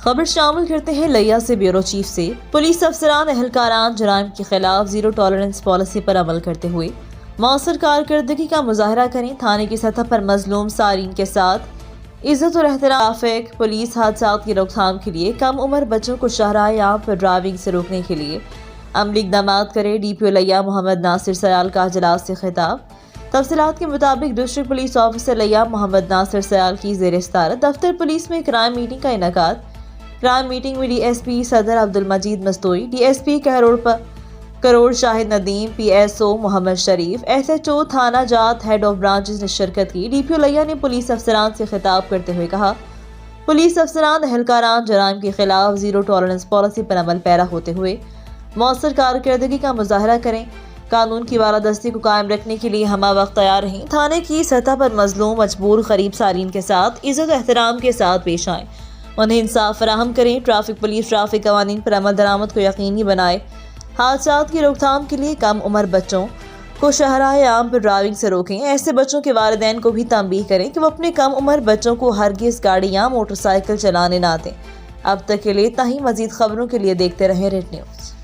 خبر شامل کرتے ہیں لیا سے بیورو چیف سے۔ پولیس افسران اہلکاران جرائم کے خلاف زیرو ٹالرنس پالیسی پر عمل کرتے ہوئے مؤثر کارکردگی کا مظاہرہ کریں۔ تھانے کی سطح پر مظلوم صارین کے ساتھ عزت اور احترام۔ ٹریفک پولیس حادثات کی روک تھام کے لیے کم عمر بچوں کو شاہراہ عام پر ڈرائیونگ سے روکنے کے لیے عملی اقدامات کرے۔ ڈی پی او لیا محمد ناصر سیال کا اجلاس سے خطاب۔ تفصیلات کے مطابق ڈسٹرکٹ پولیس آفیسر لیا محمد ناصر سیال کی زیر صدارت دفتر پولیس میں کرائم میٹنگ کا انعقاد۔ کرائم میٹنگ میں ڈی ایس پی صدر Abdul Majeed Mastoi, D S P Karor Shahid Nadeem, P S O Muhammad Sharif, S H O تھانہ جات، ہیڈ آف برانچز نے شرکت کی۔ ڈی پی او لیا نے پولیس افسران سے خطاب کرتے ہوئے کہا، پولیس افسران اہلکاران جرائم کے خلاف زیرو ٹالرنس پالیسی پر عمل پیرا ہوتے ہوئے مؤثر کارکردگی کا مظاہرہ کریں۔ قانون کی بالادستی کو قائم رکھنے کے لیے ہمہ وقت تیار رہیں۔ تھانے کی سطح پر مظلوم، مجبور، غریب صارین کے ساتھ عزت و احترام کے ساتھ پیش آئیں، انہیں انصاف فراہم کریں۔ ٹریفک پولیس ٹریفک قوانین پر عمل درآمد کو یقینی بنائے۔ حادثات کی روک تھام کے لیے کم عمر بچوں کو شاہراہ عام پر ڈرائیونگ سے روکیں۔ ایسے بچوں کے والدین کو بھی تنبیہ کریں کہ وہ اپنے کم عمر بچوں کو ہرگز گاڑی یا موٹر سائیکل چلانے نہ دیں۔ اب تک کے لیے اتنا ہی۔ مزید خبروں کے لیے دیکھتے رہیں ریڈ نیوز۔